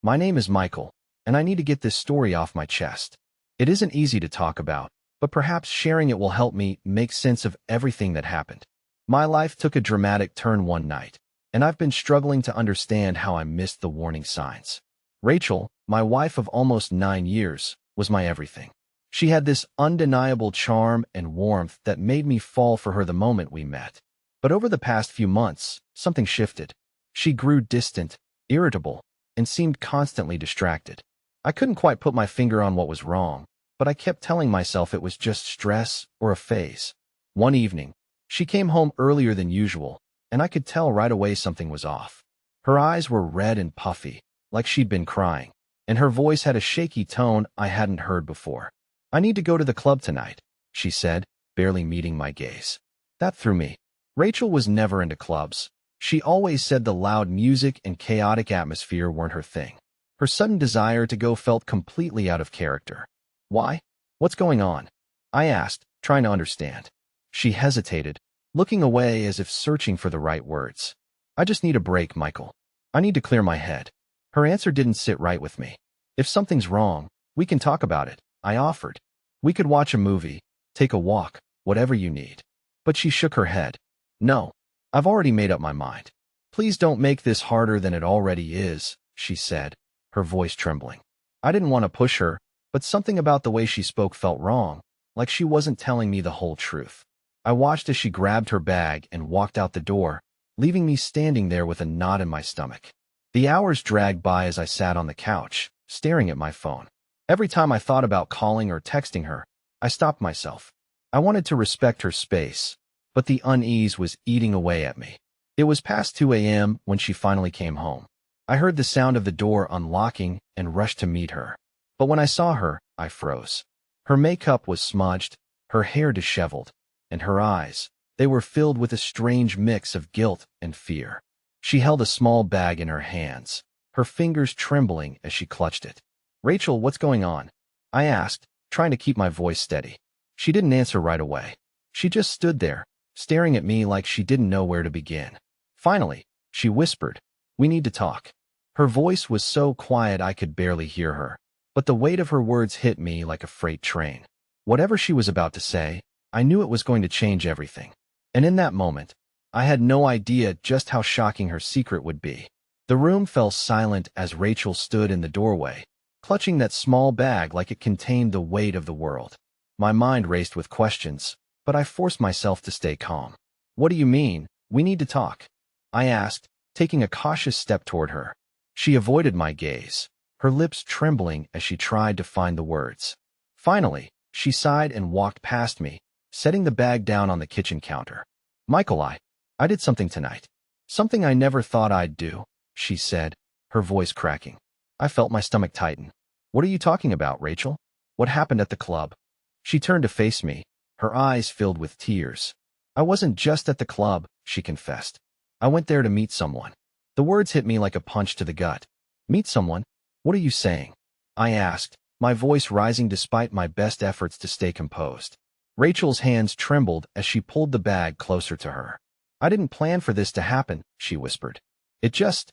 My name is Michael, and I need to get this story off my chest. It isn't easy to talk about, but perhaps sharing it will help me make sense of everything that happened. My life took a dramatic turn one night, and I've been struggling to understand how I missed the warning signs. Rachel, my wife of almost 9 years, was my everything. She had this undeniable charm and warmth that made me fall for her the moment we met. But over the past few months, something shifted. She grew distant, irritable, and seemed constantly distracted. I couldn't quite put my finger on what was wrong, but I kept telling myself it was just stress or a phase. One evening, she came home earlier than usual, and I could tell right away something was off. Her eyes were red and puffy, like she'd been crying, and her voice had a shaky tone I hadn't heard before. "I need to go to the club tonight," she said, barely meeting my gaze. That threw me. Rachel was never into clubs. She always said the loud music and chaotic atmosphere weren't her thing. Her sudden desire to go felt completely out of character. "Why? What's going on?" I asked, trying to understand. She hesitated, looking away as if searching for the right words. "I just need a break, Michael. I need to clear my head." Her answer didn't sit right with me. "If something's wrong, we can talk about it," I offered. "We could watch a movie, take a walk, whatever you need." But she shook her head. "No, I've already made up my mind." "Please don't make this harder than it already is," she said, her voice trembling. I didn't want to push her, but something about the way she spoke felt wrong, like she wasn't telling me the whole truth. I watched as she grabbed her bag and walked out the door, leaving me standing there with a knot in my stomach. The hours dragged by as I sat on the couch, staring at my phone. Every time I thought about calling or texting her, I stopped myself. I wanted to respect her space, but the unease was eating away at me. It was past 2 a.m. when she finally came home. I heard the sound of the door unlocking and rushed to meet her. But when I saw her, I froze. Her makeup was smudged, her hair disheveled, and her eyes, they were filled with a strange mix of guilt and fear. She held a small bag in her hands, her fingers trembling as she clutched it. "Rachel, what's going on?" I asked, trying to keep my voice steady. She didn't answer right away. She just stood there, staring at me like she didn't know where to begin. Finally, she whispered, "We need to talk." Her voice was so quiet I could barely hear her, but the weight of her words hit me like a freight train. Whatever she was about to say, I knew it was going to change everything. And in that moment, I had no idea just how shocking her secret would be. The room fell silent as Rachel stood in the doorway, clutching that small bag like it contained the weight of the world. My mind raced with questions, but I forced myself to stay calm. "What do you mean, we need to talk?" I asked, taking a cautious step toward her. She avoided my gaze, her lips trembling as she tried to find the words. Finally, she sighed and walked past me, setting the bag down on the kitchen counter. "Michael, I did something tonight. Something I never thought I'd do," she said, her voice cracking. I felt my stomach tighten. "What are you talking about, Rachel? What happened at the club?" She turned to face me, her eyes filled with tears. "I wasn't just at the club," she confessed. "I went there to meet someone." The words hit me like a punch to the gut. "Meet someone? What are you saying?" I asked, my voice rising despite my best efforts to stay composed. Rachel's hands trembled as she pulled the bag closer to her. "I didn't plan for this to happen," she whispered. It just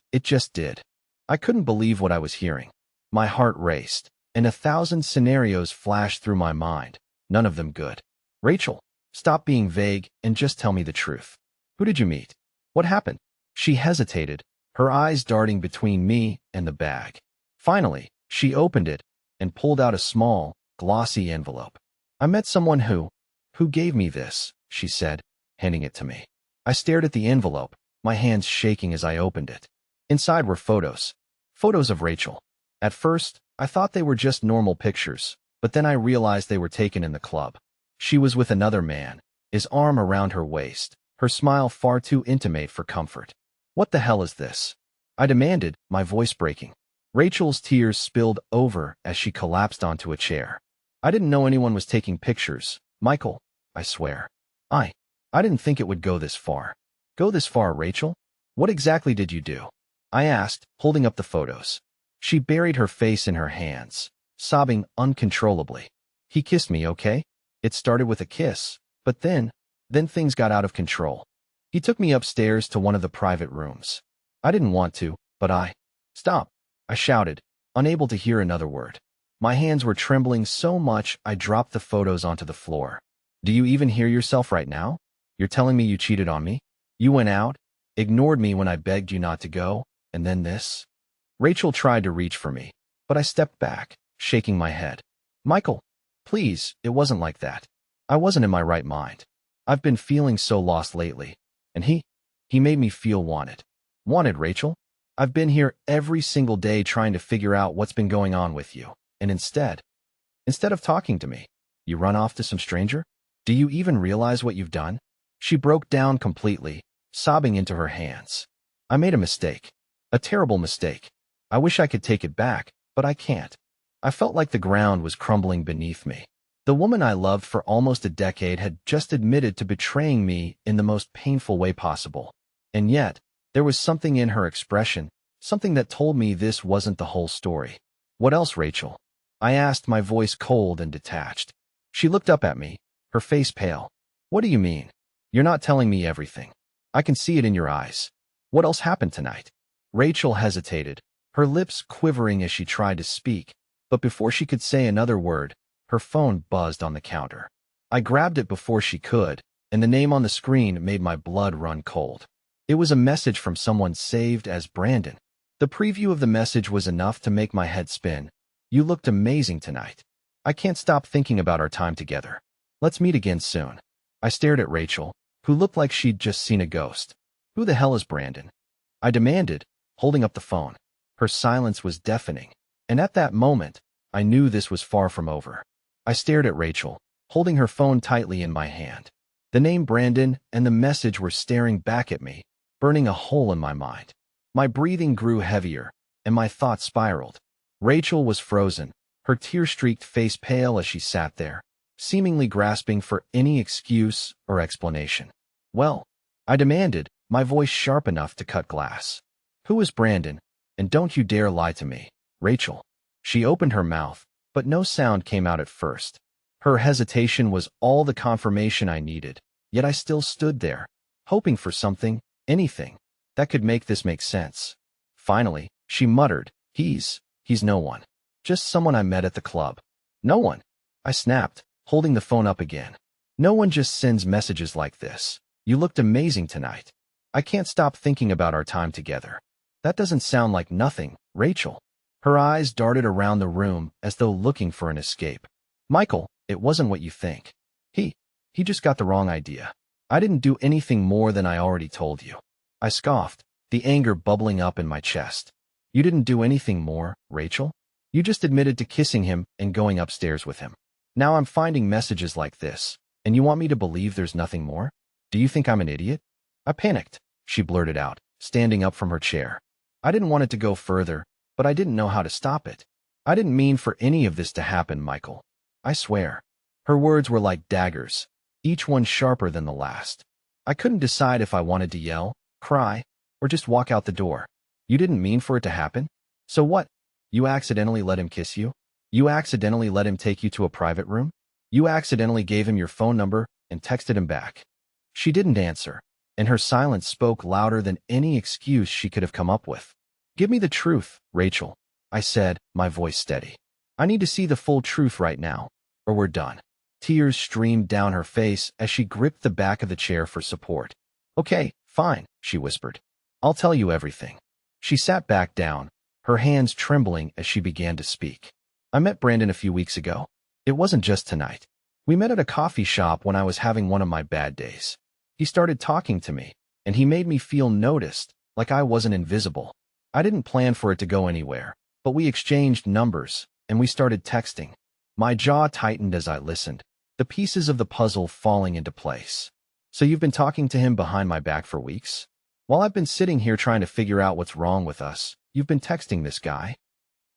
did." I couldn't believe what I was hearing. My heart raced, and 1,000 scenarios flashed through my mind, none of them good. "Rachel, stop being vague and just tell me the truth. Who did you meet? What happened?" She hesitated, her eyes darting between me and the bag. Finally, she opened it and pulled out a small, glossy envelope. "I met someone who gave me this," she said, handing it to me. I stared at the envelope, my hands shaking as I opened it. Inside were photos. Photos of Rachel. At first, I thought they were just normal pictures, but then I realized they were taken in the club. She was with another man, his arm around her waist, her smile far too intimate for comfort. "What the hell is this?" I demanded, my voice breaking. Rachel's tears spilled over as she collapsed onto a chair. "I didn't know anyone was taking pictures, Michael, I swear. I didn't think it would go this far." "Go this far, Rachel? What exactly did you do?" I asked, holding up the photos. She buried her face in her hands, sobbing uncontrollably. "He kissed me, okay? It started with a kiss, but then things got out of control. He took me upstairs to one of the private rooms. I didn't want to, but Stop. I shouted, unable to hear another word. My hands were trembling so much I dropped the photos onto the floor. Do you even hear yourself right now? You're telling me you cheated on me? You went out, ignored me when I begged you not to go, and then this? Rachel tried to reach for me, but I stepped back, shaking my head. Michael, please, it wasn't like that. I wasn't in my right mind. I've been feeling so lost lately, and he made me feel wanted. Wanted, Rachel? I've been here every single day trying to figure out what's been going on with you, and instead of talking to me, you run off to some stranger? Do you even realize what you've done? She broke down completely, sobbing into her hands. I made a mistake. A terrible mistake. I wish I could take it back, but I can't. I felt like the ground was crumbling beneath me. The woman I loved for almost a decade had just admitted to betraying me in the most painful way possible. And yet, there was something in her expression, something that told me this wasn't the whole story. What else, Rachel? I asked, my voice cold and detached. She looked up at me, her face pale. What do you mean? You're not telling me everything. I can see it in your eyes. What else happened tonight? Rachel hesitated, her lips quivering as she tried to speak, but before she could say another word, her phone buzzed on the counter. I grabbed it before she could, and the name on the screen made my blood run cold. It was a message from someone saved as Brandon. The preview of the message was enough to make my head spin. You looked amazing tonight. I can't stop thinking about our time together. Let's meet again soon. I stared at Rachel, who looked like she'd just seen a ghost. Who the hell is Brandon? I demanded, holding up the phone. Her silence was deafening, and at that moment, I knew this was far from over. I stared at Rachel, holding her phone tightly in my hand. The name Brandon and the message were staring back at me, burning a hole in my mind. My breathing grew heavier, and my thoughts spiraled. Rachel was frozen, her tear-streaked face pale as she sat there, seemingly grasping for any excuse or explanation. Well, I demanded, my voice sharp enough to cut glass. Who is Brandon? And don't you dare lie to me, Rachel. She opened her mouth, but no sound came out at first. Her hesitation was all the confirmation I needed, yet I still stood there, hoping for something, anything, that could make this make sense. Finally, she muttered, He's no one. Just someone I met at the club. No one. I snapped, holding the phone up again. No one just sends messages like this. You looked amazing tonight. I can't stop thinking about our time together. That doesn't sound like nothing, Rachel. Her eyes darted around the room as though looking for an escape. Michael, it wasn't what you think. He just got the wrong idea. I didn't do anything more than I already told you. I scoffed, the anger bubbling up in my chest. You didn't do anything more, Rachel. You just admitted to kissing him and going upstairs with him. Now I'm finding messages like this, and you want me to believe there's nothing more? Do you think I'm an idiot? I panicked, she blurted out, standing up from her chair. I didn't want it to go further, but I didn't know how to stop it. I didn't mean for any of this to happen, Michael. I swear. Her words were like daggers, each one sharper than the last. I couldn't decide if I wanted to yell, cry, or just walk out the door. You didn't mean for it to happen? So what? You accidentally let him kiss you? You accidentally let him take you to a private room? You accidentally gave him your phone number and texted him back. She didn't answer, and her silence spoke louder than any excuse she could have come up with. Give me the truth, Rachel, I said, my voice steady. I need to see the full truth right now, or we're done. Tears streamed down her face as she gripped the back of the chair for support. Okay, fine, she whispered. I'll tell you everything. She sat back down, her hands trembling as she began to speak. I met Brandon a few weeks ago. It wasn't just tonight. We met at a coffee shop when I was having one of my bad days. He started talking to me, and he made me feel noticed, like I wasn't invisible. I didn't plan for it to go anywhere, but we exchanged numbers, and we started texting. My jaw tightened as I listened, the pieces of the puzzle falling into place. So you've been talking to him behind my back for weeks? While I've been sitting here trying to figure out what's wrong with us, you've been texting this guy?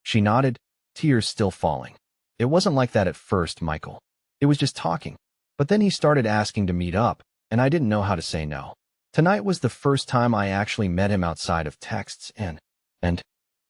She nodded, tears still falling. It wasn't like that at first, Michael. It was just talking. But then he started asking to meet up, and I didn't know how to say no. Tonight was the first time I actually met him outside of texts, and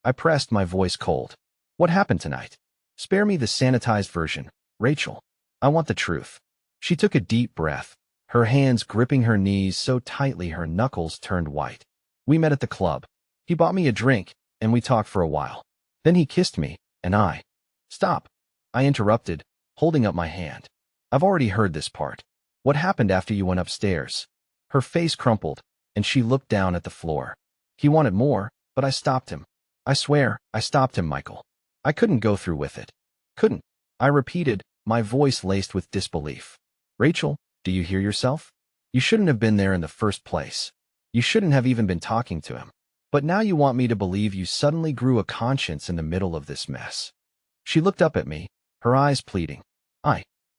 I pressed, my voice cold. What happened tonight? Spare me the sanitized version, Rachel. I want the truth. She took a deep breath, her hands gripping her knees so tightly her knuckles turned white. We met at the club. He bought me a drink, and we talked for a while. Then he kissed me, and I— Stop, I interrupted, holding up my hand. I've already heard this part. What happened after you went upstairs? Her face crumpled, and she looked down at the floor. He wanted more, but I stopped him. I swear, I stopped him, Michael. I couldn't go through with it. Couldn't. I repeated, my voice laced with disbelief. Rachel, do you hear yourself? You shouldn't have been there in the first place. You shouldn't have even been talking to him. But now you want me to believe you suddenly grew a conscience in the middle of this mess. She looked up at me, her eyes pleading.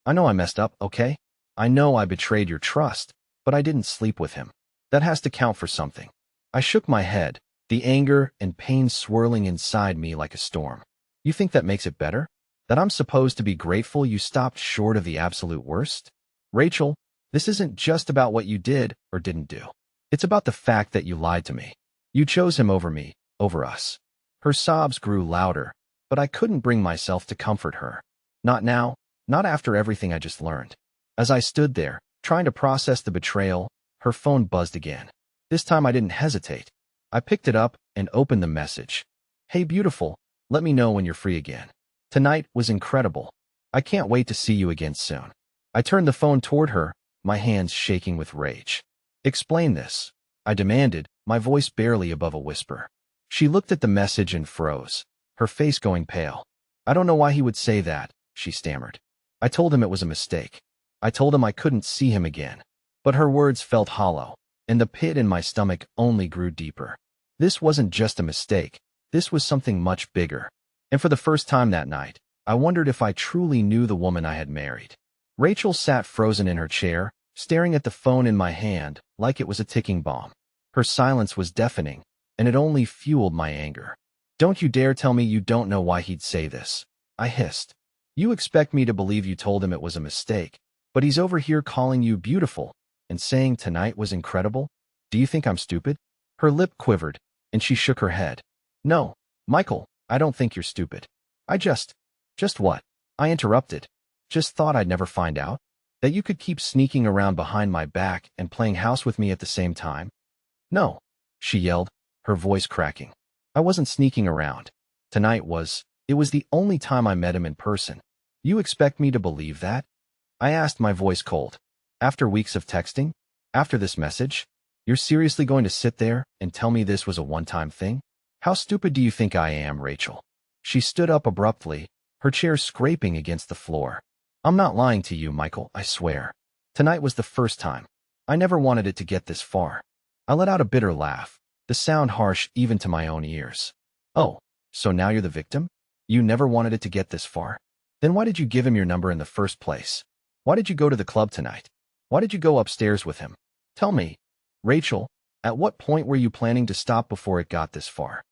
I know I messed up, okay? I know I betrayed your trust, but I didn't sleep with him. That has to count for something. I shook my head, the anger and pain swirling inside me like a storm. You think that makes it better? That I'm supposed to be grateful you stopped short of the absolute worst? Rachel, this isn't just about what you did or didn't do. It's about the fact that you lied to me. You chose him over me, over us. Her sobs grew louder, but I couldn't bring myself to comfort her. Not now, not after everything I just learned. As I stood there, trying to process the betrayal, her phone buzzed again. This time I didn't hesitate. I picked it up and opened the message. Hey beautiful, let me know when you're free again. Tonight was incredible. I can't wait to see you again soon. I turned the phone toward her, my hands shaking with rage. Explain this, I demanded, my voice barely above a whisper. She looked at the message and froze, her face going pale. I don't know why he would say that, she stammered. I told him it was a mistake. I told him I couldn't see him again. But her words felt hollow, and the pit in my stomach only grew deeper. This wasn't just a mistake. This was something much bigger. And for the first time that night, I wondered if I truly knew the woman I had married. Rachel sat frozen in her chair, staring at the phone in my hand like it was a ticking bomb. Her silence was deafening, and it only fueled my anger. Don't you dare tell me you don't know why he'd say this, I hissed. You expect me to believe you told him it was a mistake, but he's over here calling you beautiful and saying tonight was incredible? Do you think I'm stupid? Her lip quivered, and she shook her head. No, Michael, I don't think you're stupid. Just what? I interrupted. Just thought I'd never find out? That you could keep sneaking around behind my back and playing house with me at the same time? No, she yelled, her voice cracking. I wasn't sneaking around. Tonight it was the only time I met him in person. You expect me to believe that? I asked, my voice cold. After weeks of texting? After this message? You're seriously going to sit there and tell me this was a one-time thing? How stupid do you think I am, Rachel? She stood up abruptly, her chair scraping against the floor. I'm not lying to you, Michael, I swear. Tonight was the first time. I never wanted it to get this far. I let out a bitter laugh, the sound harsh even to my own ears. Oh, so now you're the victim? You never wanted it to get this far? Then why did you give him your number in the first place? Why did you go to the club tonight? Why did you go upstairs with him? Tell me, Rachel, at what point were you planning to stop before it got this far?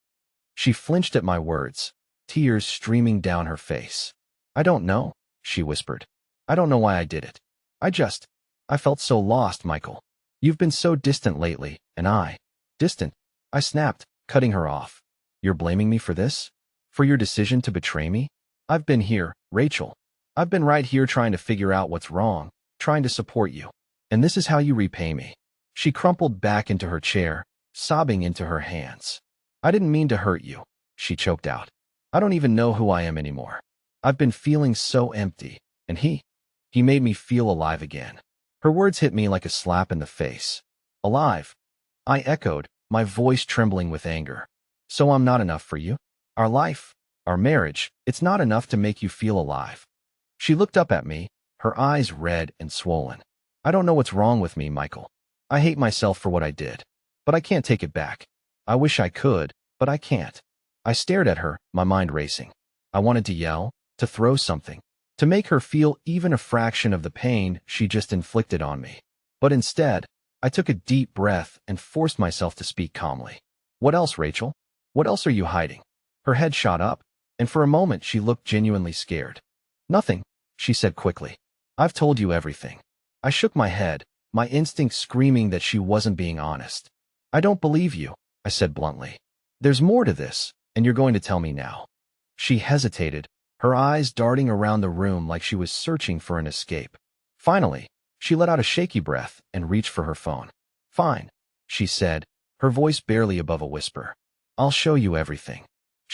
She flinched at my words, tears streaming down her face. I don't know, she whispered. I don't know why I did it. I felt so lost, Michael. You've been so distant lately, and distant, I snapped, cutting her off. You're blaming me for this? For your decision to betray me? I've been here, Rachel. I've been right here trying to figure out what's wrong, trying to support you. And this is how you repay me. She crumpled back into her chair, sobbing into her hands. I didn't mean to hurt you, she choked out. I don't even know who I am anymore. I've been feeling so empty, and he made me feel alive again. Her words hit me like a slap in the face. Alive? I echoed, my voice trembling with anger. So I'm not enough for you? Our life, our marriage, it's not enough to make you feel alive. She looked up at me, her eyes red and swollen. I don't know what's wrong with me, Michael. I hate myself for what I did, but I can't take it back. I wish I could, but I can't. I stared at her, my mind racing. I wanted to yell, to throw something, to make her feel even a fraction of the pain she just inflicted on me. But instead, I took a deep breath and forced myself to speak calmly. What else, Rachel? What else are you hiding? Her head shot up, and for a moment she looked genuinely scared. Nothing, she said quickly. I've told you everything. I shook my head, my instincts screaming that she wasn't being honest. I don't believe you, I said bluntly. There's more to this, and you're going to tell me now. She hesitated, her eyes darting around the room like she was searching for an escape. Finally, she let out a shaky breath and reached for her phone. Fine, she said, her voice barely above a whisper. I'll show you everything.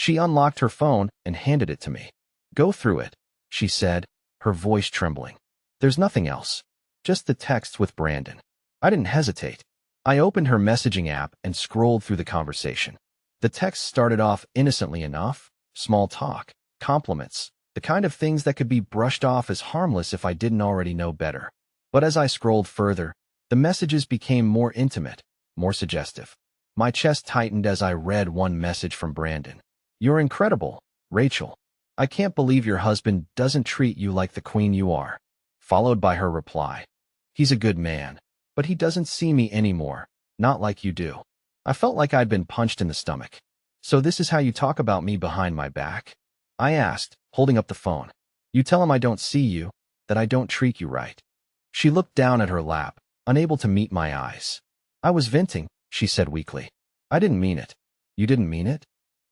She unlocked her phone and handed it to me. "Go through it," she said, her voice trembling. "There's nothing else. Just the texts with Brandon." I didn't hesitate. I opened her messaging app and scrolled through the conversation. The text started off innocently enough: small talk, compliments, the kind of things that could be brushed off as harmless if I didn't already know better. But as I scrolled further, the messages became more intimate, more suggestive. My chest tightened as I read one message from Brandon. "You're incredible, Rachel. I can't believe your husband doesn't treat you like the queen you are." Followed by her reply. "He's a good man, but he doesn't see me anymore, not like you do." I felt like I'd been punched in the stomach. "So this is how you talk about me behind my back?" I asked, holding up the phone. "You tell him I don't see you, that I don't treat you right." She looked down at her lap, unable to meet my eyes. "I was venting," she said weakly. "I didn't mean it." "You didn't mean it?"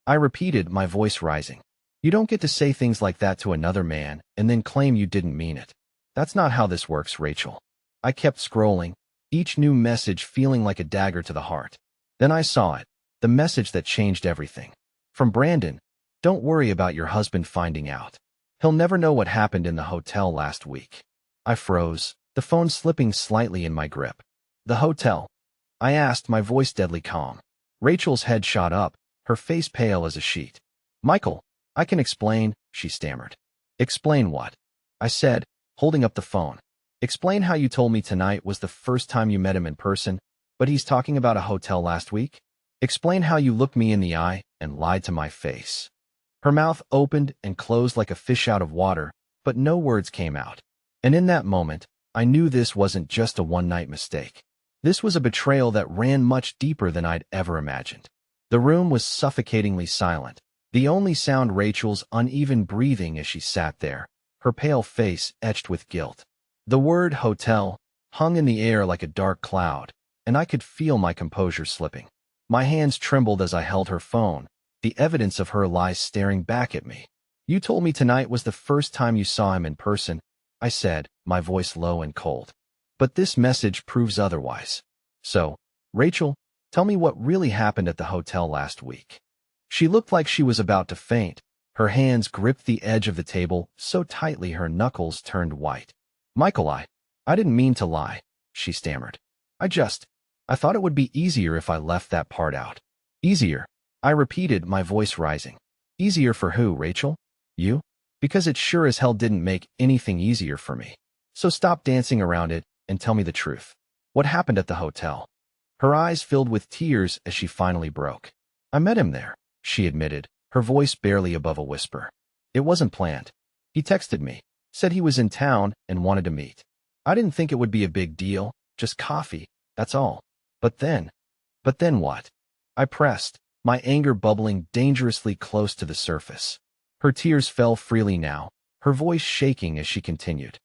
I repeated, my voice rising. "You don't get to say things like that to another man and then claim you didn't mean it. That's not how this works, Rachel." I kept scrolling, each new message feeling like a dagger to the heart. Then I saw it, the message that changed everything. From Brandon: "Don't worry about your husband finding out. He'll never know what happened in the hotel last week." I froze, the phone slipping slightly in my grip. "The hotel?" I asked, my voice deadly calm. Rachel's head shot up, her face pale as a sheet. "Michael, I can explain," she stammered. "Explain what?" I said, holding up the phone. "Explain how you told me tonight was the first time you met him in person, but he's talking about a hotel last week? Explain how you looked me in the eye and lied to my face." Her mouth opened and closed like a fish out of water, but no words came out. And in that moment, I knew this wasn't just a one-night mistake. This was a betrayal that ran much deeper than I'd ever imagined. The room was suffocatingly silent, the only sound Rachel's uneven breathing as she sat there, her pale face etched with guilt. The word hotel hung in the air like a dark cloud, and I could feel my composure slipping. My hands trembled as I held her phone, the evidence of her lies staring back at me. "You told me tonight was the first time you saw him in person," I said, my voice low and cold. "But this message proves otherwise. So, Rachel, tell me what really happened at the hotel last week." She looked like she was about to faint. Her hands gripped the edge of the table so tightly her knuckles turned white. "Michael, I didn't mean to lie," she stammered. I thought it would be easier if I left that part out." "Easier?" I repeated, my voice rising. "Easier for who, Rachel? You? Because it sure as hell didn't make anything easier for me. So stop dancing around it and tell me the truth. What happened at the hotel?" Her eyes filled with tears as she finally broke. "I met him there," she admitted, her voice barely above a whisper. "It wasn't planned. He texted me, said he was in town and wanted to meet. I didn't think it would be a big deal, just coffee, that's all. But then what?" I pressed, my anger bubbling dangerously close to the surface. Her tears fell freely now, her voice shaking as she continued.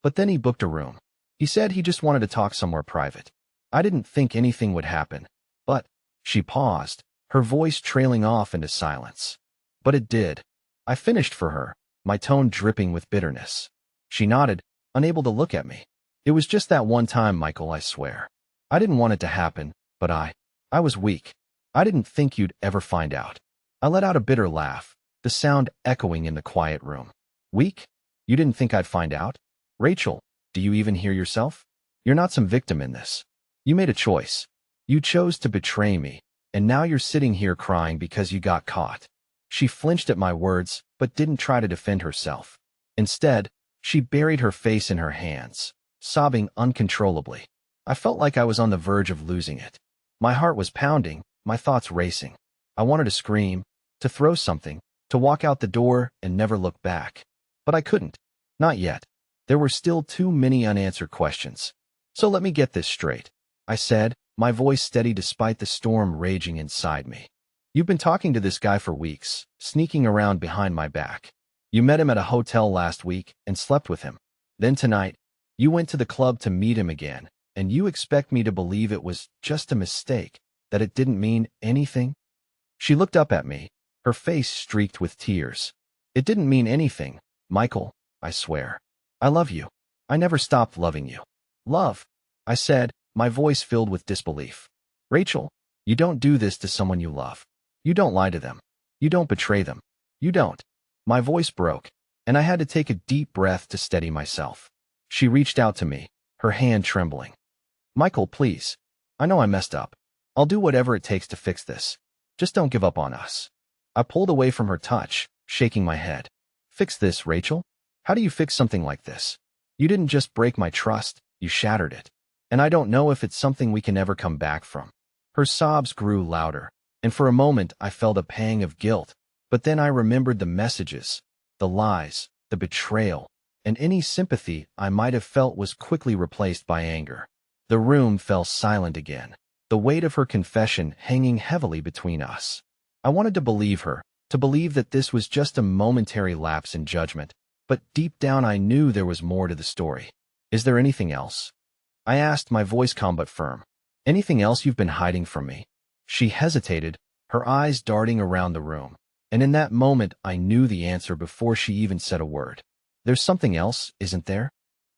"But then he booked a room. He said he just wanted to talk somewhere private. I didn't think anything would happen, but—" She paused, her voice trailing off into silence. "But it did." I finished for her, my tone dripping with bitterness. She nodded, unable to look at me. "It was just that one time, Michael, I swear. I didn't want it to happen, but I was weak. I didn't think you'd ever find out." I let out a bitter laugh, the sound echoing in the quiet room. "Weak? You didn't think I'd find out? Rachel, do you even hear yourself? You're not some victim in this. You made a choice. You chose to betray me, and now you're sitting here crying because you got caught." She flinched at my words, but didn't try to defend herself. Instead, she buried her face in her hands, sobbing uncontrollably. I felt like I was on the verge of losing it. My heart was pounding, my thoughts racing. I wanted to scream, to throw something, to walk out the door and never look back. But I couldn't. Not yet. There were still too many unanswered questions. "So let me get this straight," I said, my voice steady despite the storm raging inside me. "You've been talking to this guy for weeks, sneaking around behind my back. You met him at a hotel last week and slept with him. Then tonight, you went to the club to meet him again, and you expect me to believe it was just a mistake, that it didn't mean anything?" She looked up at me, her face streaked with tears. "It didn't mean anything, Michael, I swear. I love you. I never stopped loving you." "Love?" I said, my voice filled with disbelief. "Rachel, you don't do this to someone you love. You don't lie to them. You don't betray them. You don't. My voice broke, and I had to take a deep breath to steady myself. She reached out to me, her hand trembling. Michael, please. I know I messed up. I'll do whatever it takes to fix this. Just don't give up on us. I pulled away from her touch, shaking my head. Fix this, Rachel? How do you fix something like this? You didn't just break my trust, you shattered it. And I don't know if it's something we can ever come back from. Her sobs grew louder, and for a moment I felt a pang of guilt, but then I remembered the messages, the lies, the betrayal, and any sympathy I might have felt was quickly replaced by anger. The room fell silent again, the weight of her confession hanging heavily between us. I wanted to believe her, to believe that this was just a momentary lapse in judgment, but deep down I knew there was more to the story. Is there anything else? I asked, my voice calm but firm. Anything else you've been hiding from me? She hesitated, her eyes darting around the room, and in that moment I knew the answer before she even said a word. There's something else, isn't there?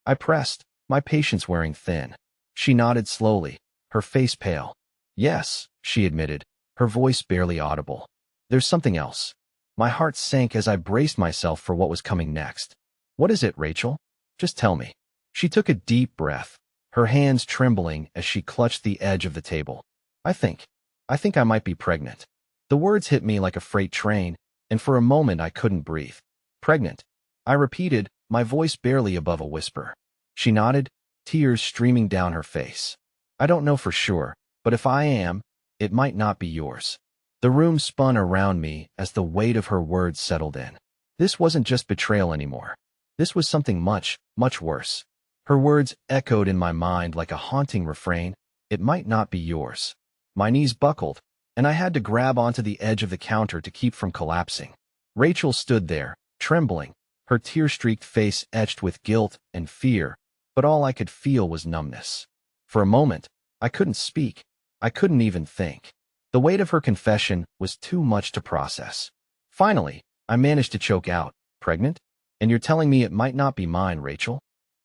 I pressed, my patience wearing thin. She nodded slowly, her face pale. Yes, she admitted, her voice barely audible. There's something else. My heart sank as I braced myself for what was coming next. What is it, Rachel? Just tell me. She took a deep breath, her hands trembling as she clutched the edge of the table. I think I might be pregnant. The words hit me like a freight train, and for a moment I couldn't breathe. Pregnant? I repeated, my voice barely above a whisper. She nodded, tears streaming down her face. I don't know for sure, but if I am, it might not be yours. The room spun around me as the weight of her words settled in. This wasn't just betrayal anymore. This was something much, much worse. Her words echoed in my mind like a haunting refrain. It might not be yours. My knees buckled, and I had to grab onto the edge of the counter to keep from collapsing. Rachel stood there, trembling, her tear-streaked face etched with guilt and fear, but all I could feel was numbness. For a moment, I couldn't speak. I couldn't even think. The weight of her confession was too much to process. Finally, I managed to choke out, pregnant? And you're telling me it might not be mine, Rachel?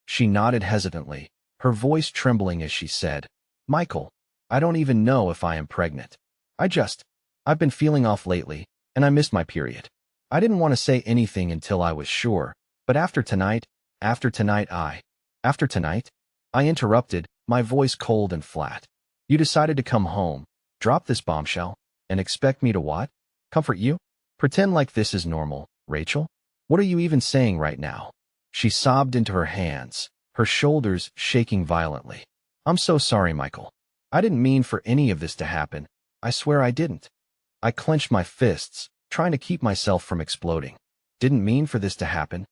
She nodded hesitantly, her voice trembling as she said, Michael, I don't even know if I am pregnant. I've been feeling off lately, and I missed my period. I didn't want to say anything until I was sure, but after tonight, I interrupted, my voice cold and flat. You decided to come home, drop this bombshell, and expect me to what? Comfort you? Pretend like this is normal, Rachel? What are you even saying right now? She sobbed into her hands, her shoulders shaking violently. I'm so sorry, Michael. I didn't mean for any of this to happen. I swear I didn't. I clenched my fists, trying to keep myself from exploding. Didn't mean for this to happen.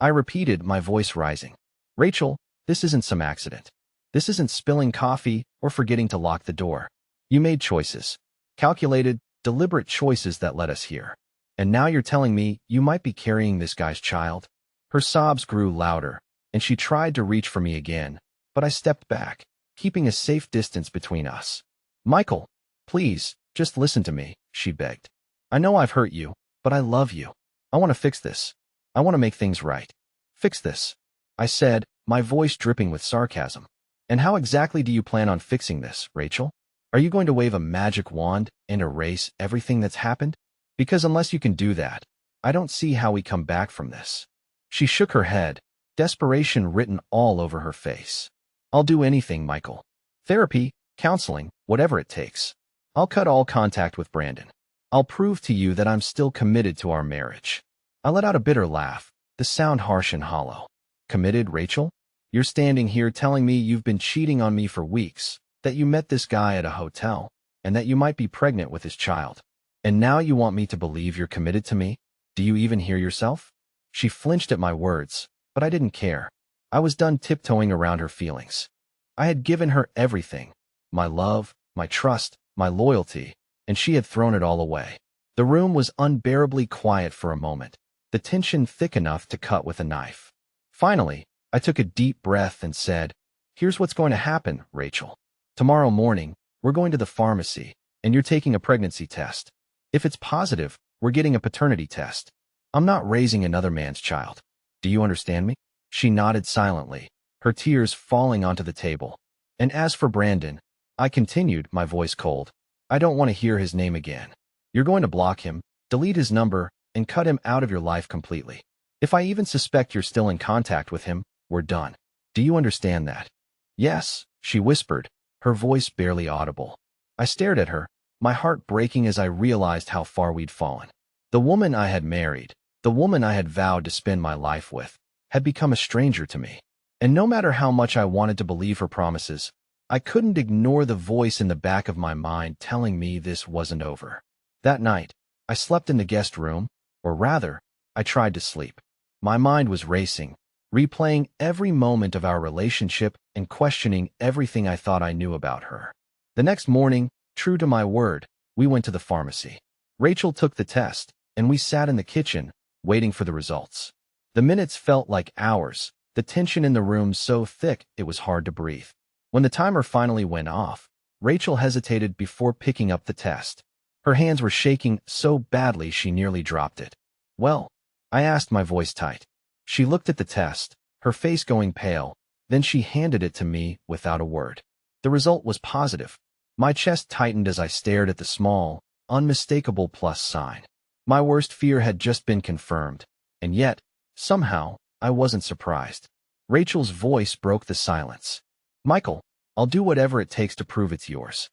I repeated, my voice rising. Rachel, this isn't some accident. This isn't spilling coffee or forgetting to lock the door. You made choices. Calculated, deliberate choices that led us here. And now you're telling me you might be carrying this guy's child? Her sobs grew louder, and she tried to reach for me again, but I stepped back, keeping a safe distance between us. Michael, please, just listen to me, she begged. I know I've hurt you, but I love you. I want to fix this. I want to make things right. Fix this, I said, my voice dripping with sarcasm. And how exactly do you plan on fixing this, Rachel? Are you going to wave a magic wand and erase everything that's happened? Because unless you can do that, I don't see how we come back from this. She shook her head, desperation written all over her face. I'll do anything, Michael. Therapy, counseling, whatever it takes. I'll cut all contact with Brandon. I'll prove to you that I'm still committed to our marriage. I let out a bitter laugh, the sound harsh and hollow. Committed, Rachel? You're standing here telling me you've been cheating on me for weeks, that you met this guy at a hotel, and that you might be pregnant with his child. And now you want me to believe you're committed to me? Do you even hear yourself? She flinched at my words, but I didn't care. I was done tiptoeing around her feelings. I had given her everything, my love, my trust, my loyalty, and she had thrown it all away. The room was unbearably quiet for a moment, the tension thick enough to cut with a knife. Finally, I took a deep breath and said, Here's what's going to happen, Rachel. Tomorrow morning, we're going to the pharmacy, and you're taking a pregnancy test. If it's positive, we're getting a paternity test. I'm not raising another man's child. Do you understand me? She nodded silently, her tears falling onto the table. And as for Brandon, I continued, my voice cold, I don't want to hear his name again. You're going to block him, delete his number, and cut him out of your life completely. If I even suspect you're still in contact with him, we're done. Do you understand that?" "Yes," she whispered, her voice barely audible. I stared at her, my heart breaking as I realized how far we'd fallen. The woman I had married, the woman I had vowed to spend my life with, had become a stranger to me. And no matter how much I wanted to believe her promises, I couldn't ignore the voice in the back of my mind telling me this wasn't over. That night, I slept in the guest room, or rather, I tried to sleep. My mind was racing, replaying every moment of our relationship and questioning everything I thought I knew about her. The next morning, true to my word, we went to the pharmacy. Rachel took the test, and we sat in the kitchen, waiting for the results. The minutes felt like hours, the tension in the room so thick it was hard to breathe. When the timer finally went off, Rachel hesitated before picking up the test. Her hands were shaking so badly she nearly dropped it. "Well?" I asked, my voice tight. She looked at the test, her face going pale, then she handed it to me without a word. The result was positive. My chest tightened as I stared at the small, unmistakable plus sign. My worst fear had just been confirmed, and yet, somehow, I wasn't surprised. Rachel's voice broke the silence. "Michael, I'll do whatever it takes to prove it's yours."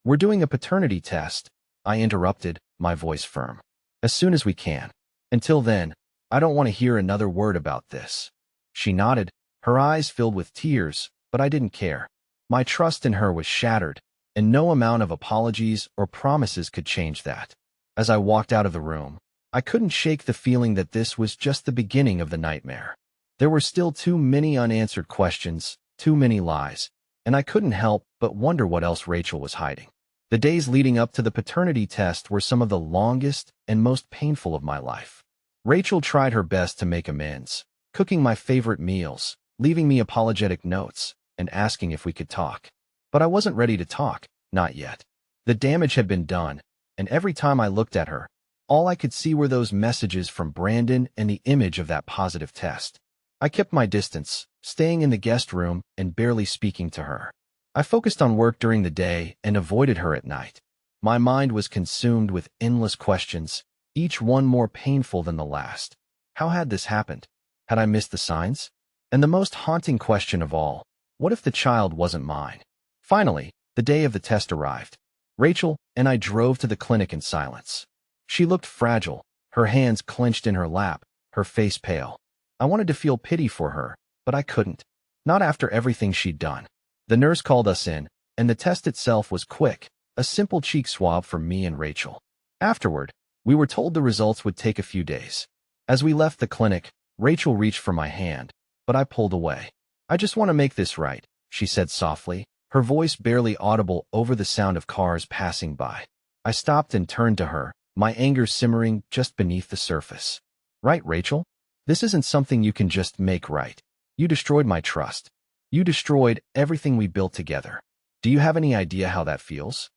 We're doing a paternity test," I interrupted, my voice firm. "As soon as we can. Until then, I don't want to hear another word about this." She nodded, her eyes filled with tears, but I didn't care. My trust in her was shattered, and no amount of apologies or promises could change that. As I walked out of the room, I couldn't shake the feeling that this was just the beginning of the nightmare. There were still too many unanswered questions, too many lies, and I couldn't help but wonder what else Rachel was hiding. The days leading up to the paternity test were some of the longest and most painful of my life. Rachel tried her best to make amends, cooking my favorite meals, leaving me apologetic notes, and asking if we could talk. But I wasn't ready to talk, not yet. The damage had been done, and every time I looked at her, all I could see were those messages from Brandon and the image of that positive test. I kept my distance, staying in the guest room and barely speaking to her. I focused on work during the day and avoided her at night. My mind was consumed with endless questions, each one more painful than the last. How had this happened? Had I missed the signs? And the most haunting question of all, what if the child wasn't mine? Finally, the day of the test arrived. Rachel and I drove to the clinic in silence. She looked fragile, her hands clenched in her lap, her face pale. I wanted to feel pity for her, but I couldn't. Not after everything she'd done. The nurse called us in, and the test itself was quick, a simple cheek swab for me and Rachel. Afterward, we were told the results would take a few days. As we left the clinic, Rachel reached for my hand, but I pulled away. "I just want to make this right," she said softly, her voice barely audible over the sound of cars passing by. I stopped and turned to her, my anger simmering just beneath the surface. "Right, Rachel? This isn't something you can just make right. You destroyed my trust. You destroyed everything we built together. Do you have any idea how that feels?"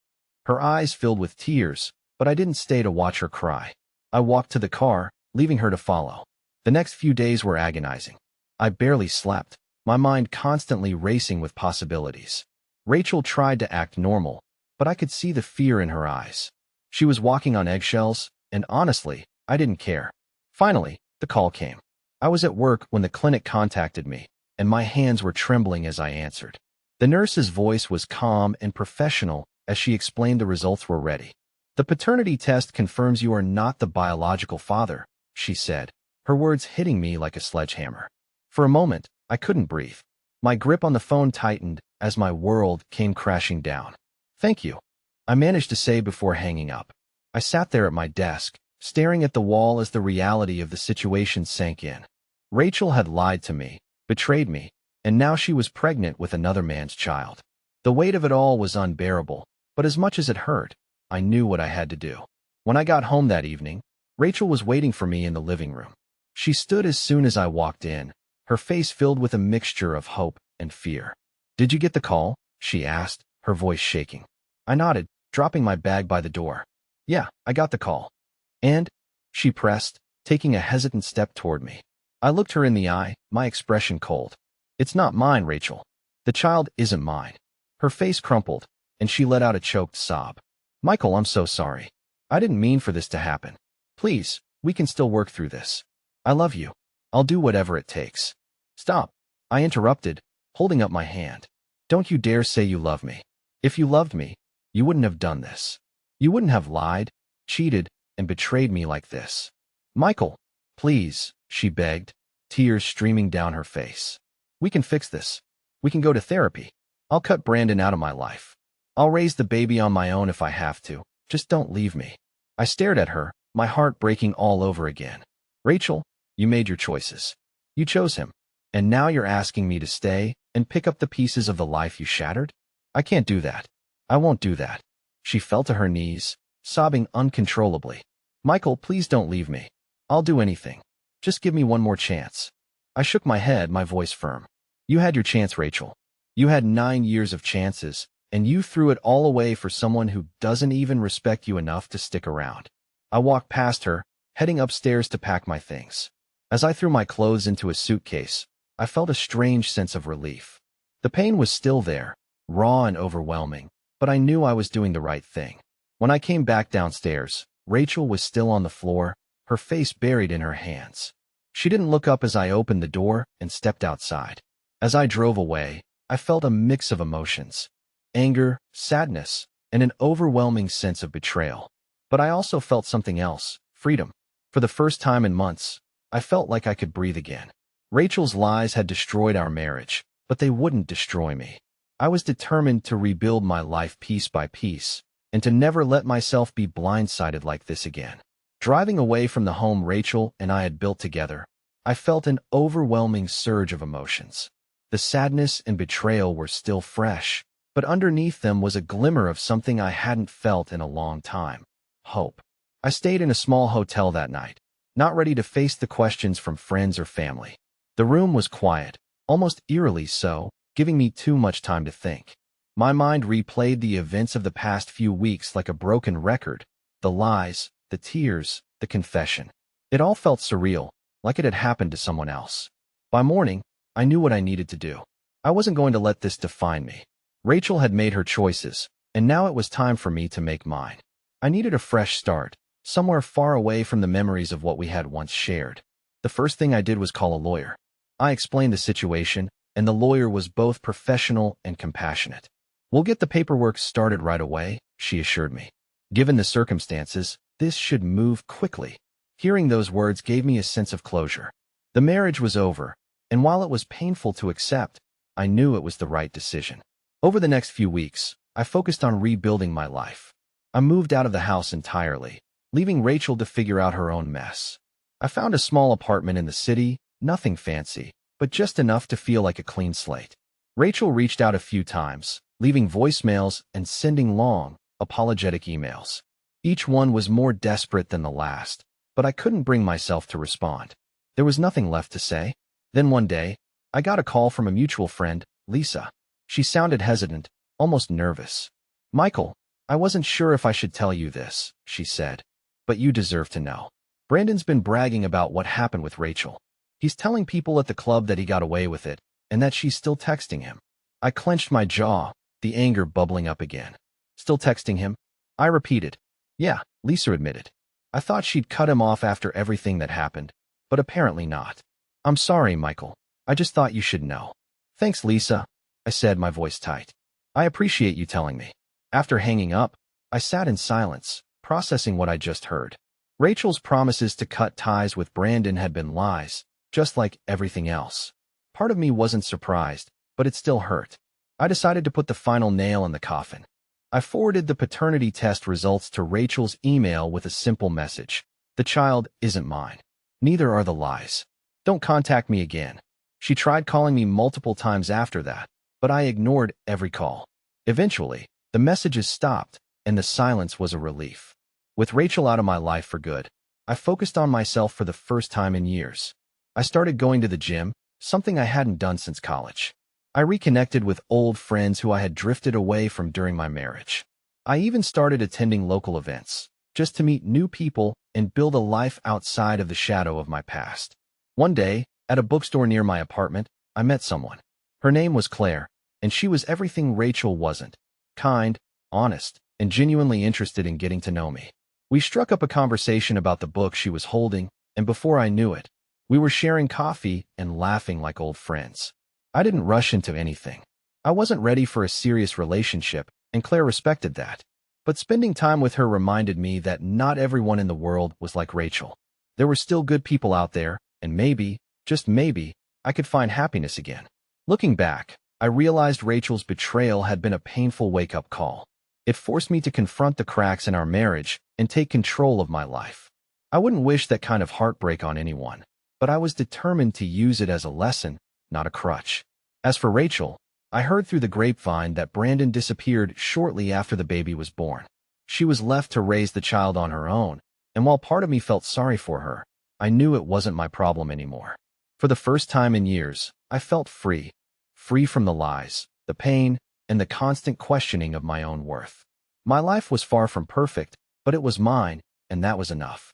Her eyes filled with tears, but I didn't stay to watch her cry. I walked to the car, leaving her to follow. The next few days were agonizing. I barely slept, my mind constantly racing with possibilities. Rachel tried to act normal, but I could see the fear in her eyes. She was walking on eggshells, and honestly, I didn't care. Finally, the call came. I was at work when the clinic contacted me, and my hands were trembling as I answered. The nurse's voice was calm and professional as she explained the results were ready. "The paternity test confirms you are not the biological father," she said, her words hitting me like a sledgehammer. For a moment, I couldn't breathe. My grip on the phone tightened as my world came crashing down. "Thank you," I managed to say before hanging up. I sat there at my desk, staring at the wall as the reality of the situation sank in. Rachel had lied to me, betrayed me, and now she was pregnant with another man's child. The weight of it all was unbearable, but as much as it hurt, I knew what I had to do. When I got home that evening, Rachel was waiting for me in the living room. She stood as soon as I walked in, her face filled with a mixture of hope and fear. "Did you get the call?" she asked, her voice shaking. I nodded, dropping my bag by the door. "Yeah, I got the call." "And?" she pressed, taking a hesitant step toward me. I looked her in the eye, my expression cold. "It's not mine, Rachel. The child isn't mine." Her face crumpled, and she let out a choked sob. "Michael, I'm so sorry. I didn't mean for this to happen. Please, we can still work through this. I love you. I'll do whatever it takes. Stop. I interrupted, holding up my hand. Don't you dare say you love me. If you loved me, you wouldn't have done this. You wouldn't have lied, cheated, and betrayed me like this. Michael, please, she begged, tears streaming down her face. We can fix this. We can go to therapy. I'll cut Brandon out of my life. I'll raise the baby on my own if I have to. Just don't leave me. I stared at her, my heart breaking all over again. Rachel, you made your choices. You chose him. And now you're asking me to stay and pick up the pieces of the life you shattered? I can't do that. I won't do that. She fell to her knees, sobbing uncontrollably. Michael, please don't leave me. I'll do anything. Just give me one more chance. I shook my head, my voice firm. You had your chance, Rachel. You had 9 years of chances, and you threw it all away for someone who doesn't even respect you enough to stick around. I walked past her, heading upstairs to pack my things. As I threw my clothes into a suitcase, I felt a strange sense of relief. The pain was still there, raw and overwhelming, but I knew I was doing the right thing. When I came back downstairs, Rachel was still on the floor, her face buried in her hands. She didn't look up as I opened the door and stepped outside. As I drove away, I felt a mix of emotions: anger, sadness, and an overwhelming sense of betrayal. But I also felt something else: freedom. For the first time in months, I felt like I could breathe again. Rachel's lies had destroyed our marriage, but they wouldn't destroy me. I was determined to rebuild my life piece by piece, and to never let myself be blindsided like this again. Driving away from the home Rachel and I had built together, I felt an overwhelming surge of emotions. The sadness and betrayal were still fresh, but underneath them was a glimmer of something I hadn't felt in a long time: hope. I stayed in a small hotel that night, not ready to face the questions from friends or family. The room was quiet, almost eerily so, giving me too much time to think. My mind replayed the events of the past few weeks like a broken record: the lies, the tears, the confession. It all felt surreal, like it had happened to someone else. By morning, I knew what I needed to do. I wasn't going to let this define me. Rachel had made her choices, and now it was time for me to make mine. I needed a fresh start, somewhere far away from the memories of what we had once shared. The first thing I did was call a lawyer. I explained the situation, and the lawyer was both professional and compassionate. We'll get the paperwork started right away, she assured me. Given the circumstances, this should move quickly. Hearing those words gave me a sense of closure. The marriage was over, and while it was painful to accept, I knew it was the right decision. Over the next few weeks, I focused on rebuilding my life. I moved out of the house entirely, leaving Rachel to figure out her own mess. I found a small apartment in the city, nothing fancy, but just enough to feel like a clean slate. Rachel reached out a few times, leaving voicemails and sending long, apologetic emails. Each one was more desperate than the last, but I couldn't bring myself to respond. There was nothing left to say. Then one day, I got a call from a mutual friend, Lisa. She sounded hesitant, almost nervous. Michael, I wasn't sure if I should tell you this, she said, but you deserve to know. Brandon's been bragging about what happened with Rachel. He's telling people at the club that he got away with it, and that she's still texting him. I clenched my jaw, the anger bubbling up again. Still texting him? I repeated. Yeah, Lisa admitted. I thought she'd cut him off after everything that happened, but apparently not. I'm sorry, Michael. I just thought you should know. Thanks, Lisa, I said, my voice tight. I appreciate you telling me. After hanging up, I sat in silence, processing what I just heard. Rachel's promises to cut ties with Brandon had been lies, just like everything else. Part of me wasn't surprised, but it still hurt. I decided to put the final nail in the coffin. I forwarded the paternity test results to Rachel's email with a simple message: the child isn't mine. Neither are the lies. Don't contact me again. She tried calling me multiple times after that, but I ignored every call. Eventually, the messages stopped, and the silence was a relief. With Rachel out of my life for good, I focused on myself for the first time in years. I started going to the gym, something I hadn't done since college. I reconnected with old friends who I had drifted away from during my marriage. I even started attending local events, just to meet new people and build a life outside of the shadow of my past. One day, at a bookstore near my apartment, I met someone. Her name was Claire, and she was everything Rachel wasn't: kind, honest, and genuinely interested in getting to know me. We struck up a conversation about the book she was holding, and before I knew it, we were sharing coffee and laughing like old friends. I didn't rush into anything. I wasn't ready for a serious relationship, and Claire respected that. But spending time with her reminded me that not everyone in the world was like Rachel. There were still good people out there, and maybe, just maybe, I could find happiness again. Looking back, I realized Rachel's betrayal had been a painful wake-up call. It forced me to confront the cracks in our marriage and take control of my life. I wouldn't wish that kind of heartbreak on anyone, but I was determined to use it as a lesson, not a crutch. As for Rachel, I heard through the grapevine that Brandon disappeared shortly after the baby was born. She was left to raise the child on her own, and while part of me felt sorry for her, I knew it wasn't my problem anymore. For the first time in years, I felt free. Free from the lies, the pain, and the constant questioning of my own worth. My life was far from perfect, but it was mine, and that was enough.